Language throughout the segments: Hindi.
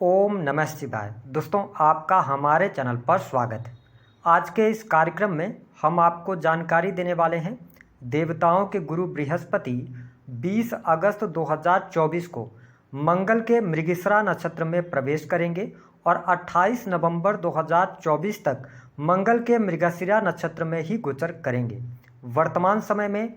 ओम नमः शिवाय। दोस्तों, आपका हमारे चैनल पर स्वागत है। आज के इस कार्यक्रम में हम आपको जानकारी देने वाले हैं देवताओं के गुरु बृहस्पति 20 अगस्त 2024 को मंगल के मृगशिरा नक्षत्र में प्रवेश करेंगे और 28 नवंबर 2024 तक मंगल के मृगशिरा नक्षत्र में ही गोचर करेंगे। वर्तमान समय में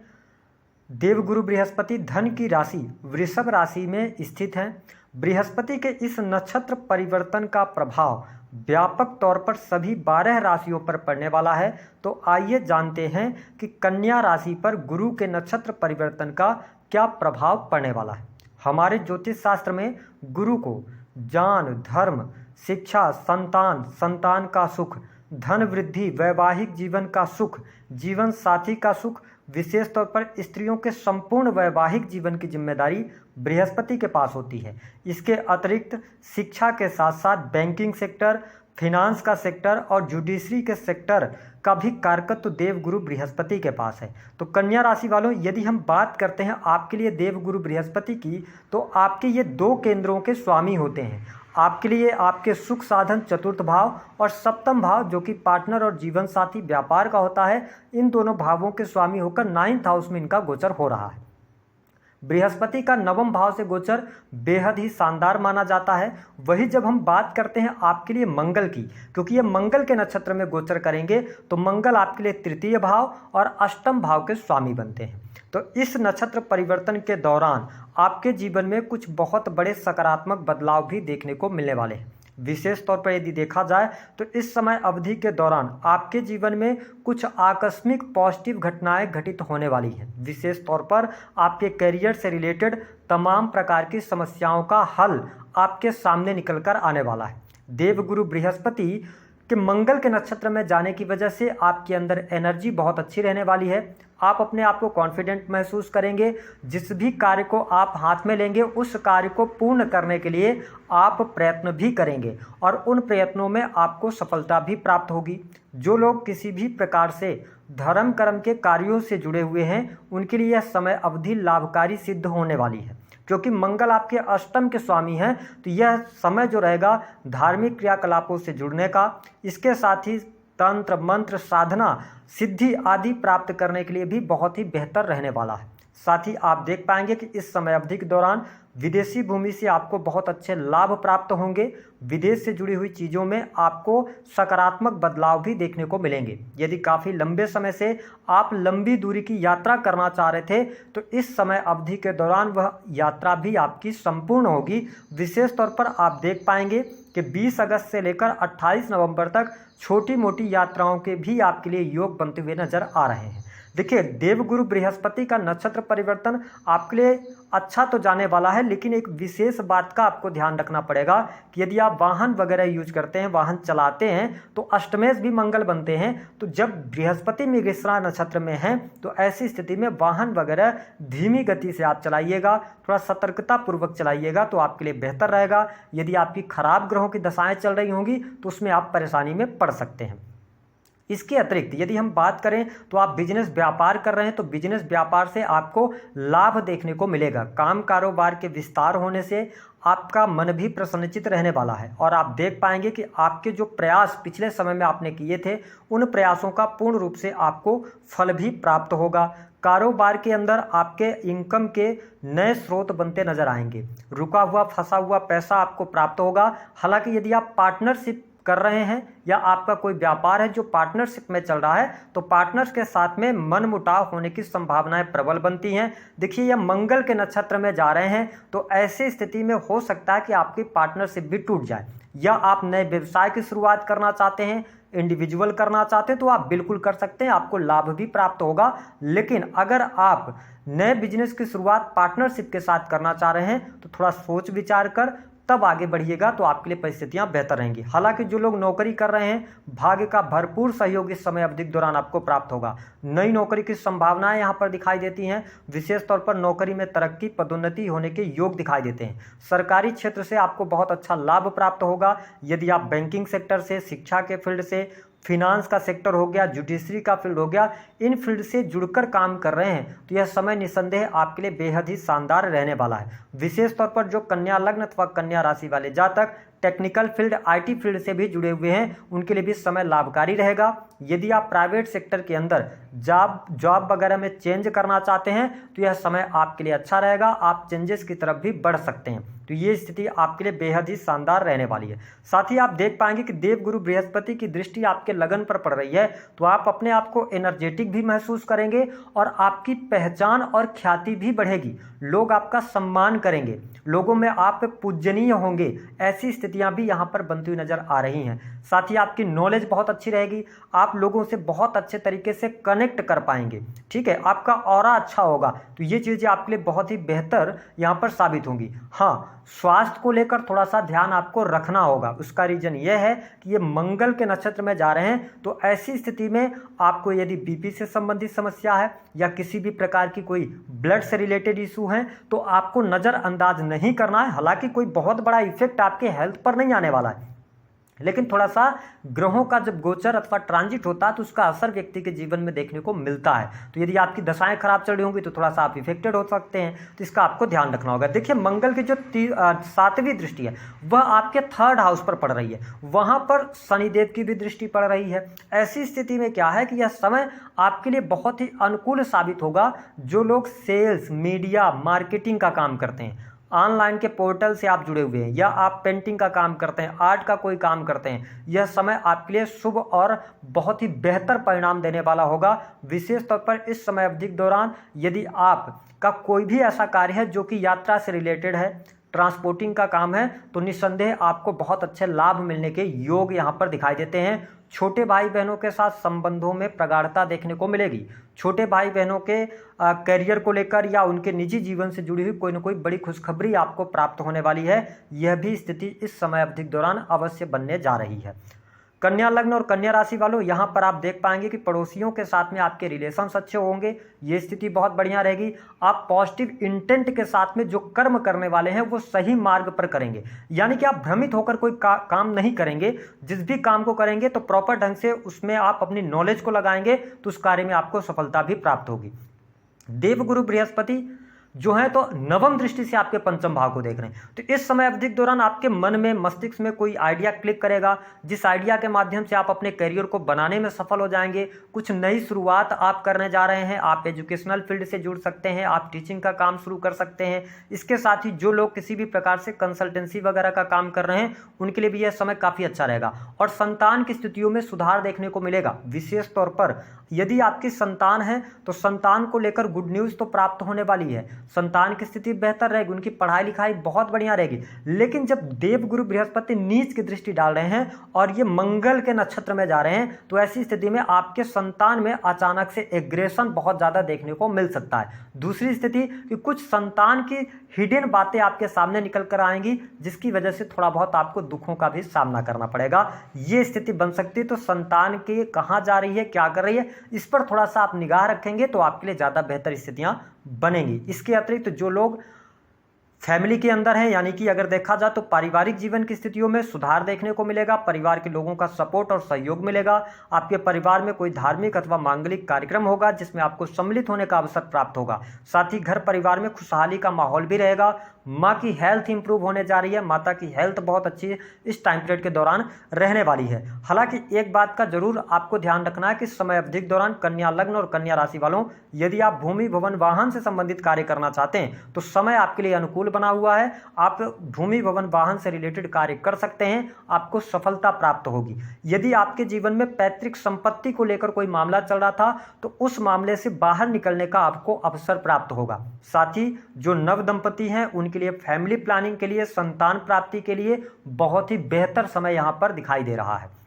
देवगुरु बृहस्पति धन की राशि वृषभ राशि में स्थित हैं। बृहस्पति के इस नक्षत्र परिवर्तन का प्रभाव व्यापक तौर पर सभी 12 राशियों पर पड़ने वाला है। तो आइए जानते हैं कि कन्या राशि पर गुरु के नक्षत्र परिवर्तन का क्या प्रभाव पड़ने वाला है। हमारे ज्योतिष शास्त्र में गुरु को ज्ञान, धर्म, शिक्षा, संतान, संतान का सुख, धन वृद्धि, वैवाहिक जीवन का सुख, जीवन साथी का सुख, विशेष तौर पर स्त्रियों के संपूर्ण वैवाहिक जीवन की जिम्मेदारी बृहस्पति के पास होती है। इसके अतिरिक्त शिक्षा के साथ साथ बैंकिंग सेक्टर, फिनांस का सेक्टर और जुडिशरी के सेक्टर का भी कारकत्व देवगुरु बृहस्पति के पास है। तो कन्या राशि वालों, यदि हम बात करते हैं आपके लिए देवगुरु बृहस्पति की, तो आपके ये 2 केंद्रों के स्वामी होते हैं। आपके लिए आपके सुख साधन चतुर्थ भाव और सप्तम भाव, जो कि पार्टनर और जीवन साथी व्यापार का होता है, इन दोनों भावों के स्वामी होकर 9th हाउस में इनका गोचर हो रहा है। बृहस्पति का 9वें भाव से गोचर बेहद ही शानदार माना जाता है। वही जब हम बात करते हैं आपके लिए मंगल की, क्योंकि ये मंगल के नक्षत्र में गोचर करेंगे, तो मंगल आपके लिए 3य भाव और 8म भाव के स्वामी बनते हैं। तो इस नक्षत्र परिवर्तन के दौरान आपके जीवन में कुछ बहुत बड़े सकारात्मक बदलाव भी देखने को मिलने वाले हैं। विशेष तौर पर यदि देखा जाए तो इस समय अवधि के दौरान आपके जीवन में कुछ आकस्मिक पॉजिटिव घटनाएं घटित होने वाली हैं। विशेष तौर पर आपके करियर से रिलेटेड तमाम प्रकार की समस्याओं का हल आपके सामने निकल कर आने वाला है। देवगुरु बृहस्पति के मंगल के नक्षत्र में जाने की वजह से आपके अंदर एनर्जी बहुत अच्छी रहने वाली है। आप अपने आप को कॉन्फिडेंट महसूस करेंगे। जिस भी कार्य को आप हाथ में लेंगे उस कार्य को पूर्ण करने के लिए आप प्रयत्न भी करेंगे और उन प्रयत्नों में आपको सफलता भी प्राप्त होगी। जो लोग किसी भी प्रकार से धर्म कर्म के कार्यों से जुड़े हुए हैं, उनके लिए यह समय अवधि लाभकारी सिद्ध होने वाली है, क्योंकि मंगल आपके 8म के स्वामी हैं। तो यह समय जो रहेगा धार्मिक क्रियाकलापों से जुड़ने का, इसके साथ ही तंत्र मंत्र साधना सिद्धि आदि प्राप्त करने के लिए भी बहुत ही बेहतर रहने वाला है। साथ ही आप देख पाएंगे कि इस समय अवधि के दौरान विदेशी भूमि से आपको बहुत अच्छे लाभ प्राप्त होंगे। विदेश से जुड़ी हुई चीज़ों में आपको सकारात्मक बदलाव भी देखने को मिलेंगे। यदि काफ़ी लंबे समय से आप लंबी दूरी की यात्रा करना चाह रहे थे, तो इस समय अवधि के दौरान वह यात्रा भी आपकी संपूर्ण होगी। विशेष तौर पर आप देख पाएंगे कि 20 अगस्त से लेकर 28 नवंबर तक छोटी मोटी यात्राओं के भी आपके लिए योग बनते हुए नजर आ रहे हैं। देखिए, देवगुरु बृहस्पति का नक्षत्र परिवर्तन आपके लिए अच्छा तो जाने वाला है, लेकिन एक विशेष बात का आपको ध्यान रखना पड़ेगा कि यदि आप वाहन वगैरह यूज करते हैं, वाहन चलाते हैं, तो अष्टमेश भी मंगल बनते हैं। तो जब बृहस्पति मृगशिरा नक्षत्र में हैं, तो ऐसी स्थिति में वाहन वगैरह धीमी गति से आप चलाइएगा, थोड़ा सतर्कता पूर्वक चलाइएगा, तो आपके लिए बेहतर रहेगा। यदि आपकी खराब ग्रहों की दशाएं चल रही होंगी तो उसमें आप परेशानी में पड़ सकते हैं। इसके अतिरिक्त यदि हम बात करें तो आप बिजनेस व्यापार कर रहे हैं, तो बिजनेस व्यापार से आपको लाभ देखने को मिलेगा। काम कारोबार के विस्तार होने से आपका मन भी प्रसन्नचित रहने वाला है और आप देख पाएंगे कि आपके जो प्रयास पिछले समय में आपने किए थे, उन प्रयासों का पूर्ण रूप से आपको फल भी प्राप्त होगा। कारोबार के अंदर आपके इनकम के नए स्रोत बनते नजर आएंगे। रुका हुआ फंसा हुआ पैसा आपको प्राप्त होगा। हालांकि यदि आप पार्टनरशिप कर रहे हैं या आपका कोई व्यापार है जो पार्टनरशिप में चल रहा है, तो पार्टनर्स के साथ में मनमुटाव होने की संभावनाएं प्रबल बनती हैं। देखिए, यह मंगल के नक्षत्र में जा रहे हैं, तो ऐसी स्थिति में हो सकता है कि आपकी पार्टनरशिप भी टूट जाए, या आप नए व्यवसाय की शुरुआत करना चाहते हैं, इंडिविजुअल करना चाहते हैं, तो आप बिल्कुल कर सकते हैं, आपको लाभ भी प्राप्त होगा। लेकिन अगर आप नए बिजनेस की शुरुआत पार्टनरशिप के साथ करना चाह रहे हैं, तो थोड़ा सोच विचार कर तब आगे बढ़िएगा, तो आपके लिए परिस्थितियां बेहतर रहेंगी। हालांकि जो लोग नौकरी कर रहे हैं, भाग्य का भरपूर सहयोग इस समय अवधि के दौरान आपको प्राप्त होगा। नई नौकरी की संभावनाएं यहां पर दिखाई देती हैं। विशेष तौर पर नौकरी में तरक्की, पदोन्नति होने के योग दिखाई देते हैं। सरकारी क्षेत्र से आपको बहुत अच्छा लाभ प्राप्त होगा। यदि आप बैंकिंग सेक्टर से, शिक्षा के फील्ड से, फिनांस का सेक्टर हो गया, जुडिशरी का फील्ड हो गया, इन फील्ड से जुड़कर काम कर रहे हैं, तो यह समय निसंदेह आपके लिए बेहद ही शानदार रहने वाला है। विशेष तौर पर जो कन्या लग्न अथवा कन्या राशि वाले जातक टेक्निकल फील्ड, आईटी फील्ड से भी जुड़े हुए हैं, उनके लिए भी समय लाभकारी रहेगा। यदि आप प्राइवेट सेक्टर के अंदर जॉब वगैरह में चेंज करना चाहते हैं तो यह समय आपके लिए अच्छा रहेगा, आप चेंजेस की तरफ भी बढ़ सकते हैं। तो ये स्थिति आपके लिए बेहद ही शानदार रहने वाली है। साथ ही आप देख पाएंगे कि देवगुरु बृहस्पति की दृष्टि आपके लगन पर पड़ रही है, तो आप अपने आप को एनर्जेटिक भी महसूस करेंगे और आपकी पहचान और ख्याति भी बढ़ेगी। लोग आपका सम्मान करेंगे, लोगों में आप पूजनीय होंगे, ऐसी स्थितियां भी यहाँ पर बनती हुई नजर आ रही हैं। साथ ही आपकी नॉलेज बहुत अच्छी रहेगी, आप लोगों से बहुत अच्छे तरीके से कनेक्ट कर पाएंगे, ठीक है, आपका ऑरा अच्छा होगा। तो ये चीज़ें आपके लिए बहुत ही बेहतर यहाँ पर साबित होंगी। हाँ, स्वास्थ्य को लेकर थोड़ा सा ध्यान आपको रखना होगा। उसका रीजन यह है कि ये मंगल के नक्षत्र में जा रहे हैं, तो ऐसी स्थिति में आपको यदि बीपी से संबंधित समस्या है या किसी भी प्रकार की कोई ब्लड से रिलेटेड इशू है तो आपको नज़रअंदाज नहीं करना है। हालांकि कोई बहुत बड़ा इफेक्ट आपके हेल्थ पर नहीं आने वाला है, लेकिन थोड़ा सा ग्रहों का जब गोचर अथवा ट्रांजिट होता है तो उसका असर व्यक्ति के जीवन में देखने को मिलता है। तो यदि आपकी दशाएं खराब चल रही होंगी तो थोड़ा सा आप इफेक्टेड हो सकते हैं, तो इसका आपको ध्यान रखना होगा। देखिए, मंगल की जो 7वीं दृष्टि है वह आपके 3rd हाउस पर पड़ रही है, वहां पर शनिदेव की भी दृष्टि पड़ रही है। ऐसी स्थिति में क्या है कि यह समय आपके लिए बहुत ही अनुकूल साबित होगा। जो लोग सेल्स, मीडिया, मार्केटिंग का काम करते हैं, ऑनलाइन के पोर्टल से आप जुड़े हुए हैं या आप पेंटिंग का काम करते हैं, आर्ट का कोई काम करते हैं, यह समय आपके लिए शुभ और बहुत ही बेहतर परिणाम देने वाला होगा। विशेष तौर पर इस समय अवधि के दौरान यदि आपका कोई भी ऐसा कार्य है जो कि यात्रा से रिलेटेड है, ट्रांसपोर्टिंग का काम है, तो निस्संदेह आपको बहुत अच्छे लाभ मिलने के योग यहाँ पर दिखाई देते हैं। छोटे भाई बहनों के साथ संबंधों में प्रगाढ़ता देखने को मिलेगी। छोटे भाई बहनों के करियर को लेकर या उनके निजी जीवन से जुड़ी हुई कोई ना कोई बड़ी खुशखबरी आपको प्राप्त होने वाली है। यह भी स्थिति इस समय अवधि के दौरान अवश्य बनने जा रही है। कन्या लग्न और कन्या राशि वालों, यहाँ पर आप देख पाएंगे कि पड़ोसियों के साथ में आपके रिलेशंस अच्छे होंगे, ये स्थिति बहुत बढ़िया रहेगी। आप पॉजिटिव इंटेंट के साथ में जो कर्म करने वाले हैं वो सही मार्ग पर करेंगे, यानी कि आप भ्रमित होकर कोई काम नहीं करेंगे। जिस भी काम को करेंगे तो प्रॉपर ढंग से उसमें आप अपनी नॉलेज को लगाएंगे तो उस कार्य में आपको सफलता भी प्राप्त होगी। देवगुरु बृहस्पति जो है तो 9वीं दृष्टि से आपके 5म भाव को देख रहे हैं, तो इस समय अवधि के दौरान आपके मन में, मस्तिष्क में कोई आइडिया क्लिक करेगा, जिस आइडिया के माध्यम से आप अपने करियर को बनाने में सफल हो जाएंगे। कुछ नई शुरुआत आप करने जा रहे हैं, आप एजुकेशनल फील्ड से जुड़ सकते हैं, आप टीचिंग का काम शुरू कर सकते हैं। इसके साथ ही जो लोग किसी भी प्रकार से कंसल्टेंसी वगैरह का काम कर रहे हैं उनके लिए भी यह समय काफ़ी अच्छा रहेगा और संतान की स्थितियों में सुधार देखने को मिलेगा। विशेष तौर पर यदि आपकी संतान है तो संतान को लेकर गुड न्यूज़ तो प्राप्त होने वाली है, संतान की स्थिति बेहतर रहेगी, उनकी पढ़ाई लिखाई बहुत बढ़िया रहेगी। लेकिन जब देवगुरु बृहस्पति नीच की दृष्टि डाल रहे हैं और ये मंगल के नक्षत्र में जा रहे हैं तो ऐसी स्थिति में आपके संतान में अचानक से एग्रेशन बहुत ज़्यादा देखने को मिल सकता है। दूसरी स्थिति कि कुछ संतान की हिडन बातें आपके सामने निकल कर आएंगी जिसकी वजह से थोड़ा बहुत आपको दुखों का भी सामना करना पड़ेगा। ये स्थिति बन सकती है। तो संतान के कहाँ जा रही है, क्या कर रही है, इस पर थोड़ा सा आप निगाह रखेंगे तो आपके लिए ज़्यादा बेहतर स्थितियाँ बनेंगी। इसके अतिरिक्त जो लोग फैमिली के अंदर है, यानी कि अगर देखा जाए तो पारिवारिक जीवन की स्थितियों में सुधार देखने को मिलेगा, परिवार के लोगों का सपोर्ट और सहयोग मिलेगा। आपके परिवार में कोई धार्मिक अथवा मांगलिक कार्यक्रम होगा जिसमें आपको सम्मिलित होने का अवसर प्राप्त होगा। साथ ही घर परिवार में खुशहाली का माहौल भी रहेगा। माँ की हेल्थ इंप्रूव होने जा रही है, माता की हेल्थ बहुत अच्छी इस टाइम पीरियड के दौरान रहने वाली है। हालांकि एक बात का जरूर आपको ध्यान रखना है कि समय अवधि के दौरान कन्या लग्न और कन्या राशि वालों, यदि आप भूमि भवन वाहन से संबंधित कार्य करना चाहते हैं तो समय आपके लिए अनुकूल बना हुआ है। आप भूमि भवन वाहन से रिलेटेड कार्य कर सकते हैं, आपको सफलता प्राप्त होगी। यदि आपके जीवन में पैतृक संपत्ति को लेकर कोई मामला चल रहा था तो उस मामले से बाहर निकलने का आपको अवसर प्राप्त होगा। साथ ही जो नव दंपति हैं उनके लिए फैमिली प्लानिंग के लिए, संतान प्राप्ति के लिए बहुत ही बेहतर समय यहां पर दिखाई दे रहा है।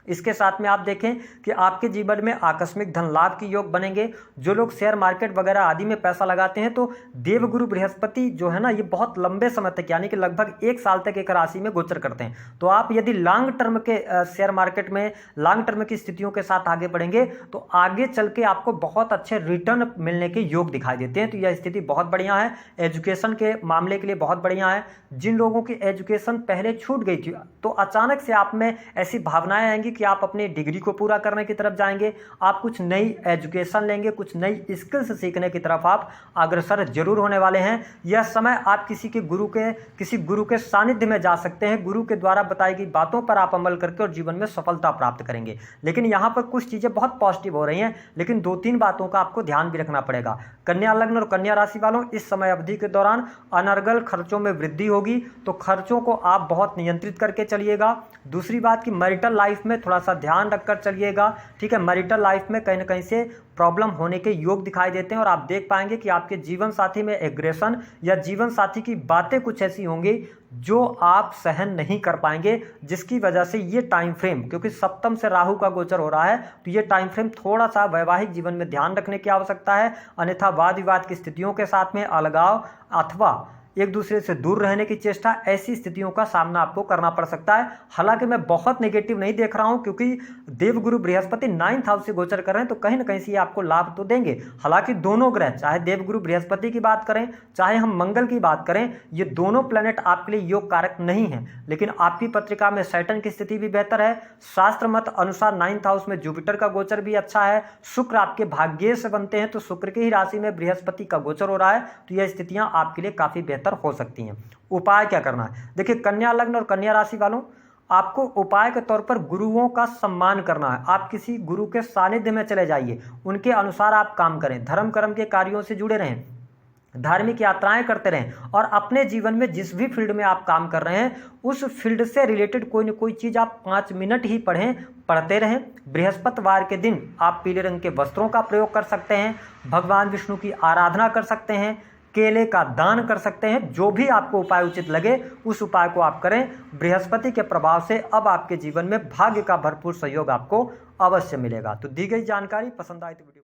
इसके साथ में आप देखें कि आपके जीवन में आकस्मिक धन लाभ के योग बनेंगे। जो लोग शेयर मार्केट वगैरह आदि में पैसा लगाते हैं तो देवगुरु बृहस्पति जो है ना, ये बहुत लंबे समय तक यानी कि लगभग 1 साल तक एक राशि में गोचर करते हैं। तो आप यदि लॉन्ग टर्म के शेयर मार्केट में लॉन्ग टर्म की स्थितियों के साथ आगे बढ़ेंगे तो आगे चल के आपको बहुत अच्छे रिटर्न मिलने के योग दिखाई देते हैं। तो यह स्थिति बहुत बढ़िया है, एजुकेशन के मामले के लिए बहुत बढ़िया है। जिन लोगों की एजुकेशन पहले छूट गई थी तो अचानक से आप में ऐसी भावनाएं आएंगी कि आप अपनी डिग्री को पूरा करने की तरफ जाएंगे, आप कुछ नई एजुकेशन लेंगे, कुछ नई स्किल्स सीखने की तरफ आप अग्रसर जरूर होने वाले हैं। यह समय आप किसी गुरु के सानिध्य में जा सकते हैं, गुरु के द्वारा बताई गई बातों पर आप अमल करके और जीवन में सफलता प्राप्त करेंगे। लेकिन यहाँ पर कुछ चीज़ें बहुत पॉजिटिव हो रही हैं, लेकिन 2-3 बातों का आपको ध्यान भी रखना पड़ेगा। कन्या लग्न और कन्या राशि वालों, इस समय अवधि के दौरान अनर्गल खर्चों में वृद्धि होगी, तो खर्चों को आप बहुत नियंत्रित करके चलिएगा। दूसरी बात कि मैरिटल लाइफ में थोड़ा सा ध्यान रखकर चलिएगा, ठीक है। मैरिटल लाइफ में कहीं ना कहीं से प्रॉब्लम होने के योग दिखाई देते हैं और आप देख पाएंगे कि आपके जीवन साथी में एग्रेशन या जीवन साथी की बातें कुछ ऐसी होंगी जो आप सहन नहीं कर पाएंगे, जिसकी वजह से ये टाइम फ्रेम, क्योंकि सप्तम से राहु का गोचर हो रहा है, तो ये टाइम फ्रेम थोड़ा सा वैवाहिक जीवन में ध्यान रखने की आवश्यकता है। अन्यथा वाद विवाद की स्थितियों के साथ में अलगाव अथवा एक दूसरे से दूर रहने की चेष्टा, ऐसी स्थितियों का सामना आपको करना पड़ सकता है। हालांकि मैं बहुत नेगेटिव नहीं देख रहा हूं, क्योंकि देवगुरु बृहस्पति 9th हाउस से गोचर कर रहे हैं, तो कहीं ना कहीं से ये आपको लाभ तो देंगे। हालांकि दोनों ग्रह, चाहे देवगुरु बृहस्पति की बात करें, चाहे हम मंगल की बात करें, ये दोनों प्लैनेट आपके लिए योग कारक नहीं है। लेकिन आपकी पत्रिका में सैटर्न की स्थिति भी बेहतर है। शास्त्र मत अनुसार 9th हाउस में जुपिटर का गोचर भी अच्छा है। शुक्र आपके भाग्य से बनते हैं, तो शुक्र की ही राशि में बृहस्पति का गोचर हो रहा है, तो यह स्थितियां आपके लिए काफी बेहतर हो सकती हैं। उपाय क्या करना है? देखिए, कन्या लग्न और कन्या राशि वालों, आपको उपाय के तौर पर गुरुओं का सम्मान करना है। आप किसी गुरु के सानिध्य में चले जाइए, उनके अनुसार आप काम करें, धर्म कर्म के कार्यों से जुड़े रहें, धार्मिक यात्राएं करते रहें और अपने जीवन में जिस भी फील्ड में आप काम कर रहे हैं उस फील्ड से रिलेटेड कोई न कोई चीज़ आप 5 मिनट ही पढ़ते रहें। बृहस्पतिवार के दिन आप पीले रंग के वस्त्रों का प्रयोग कर सकते हैं, भगवान विष्णु की आराधना कर सकते हैं, केले का दान कर सकते हैं। जो भी आपको उपाय उचित लगे उस उपाय को आप करें। बृहस्पति के प्रभाव से अब आपके जीवन में भाग्य का भरपूर सहयोग आपको अवश्य मिलेगा। तो दी गई जानकारी पसंद आए तो वीडियो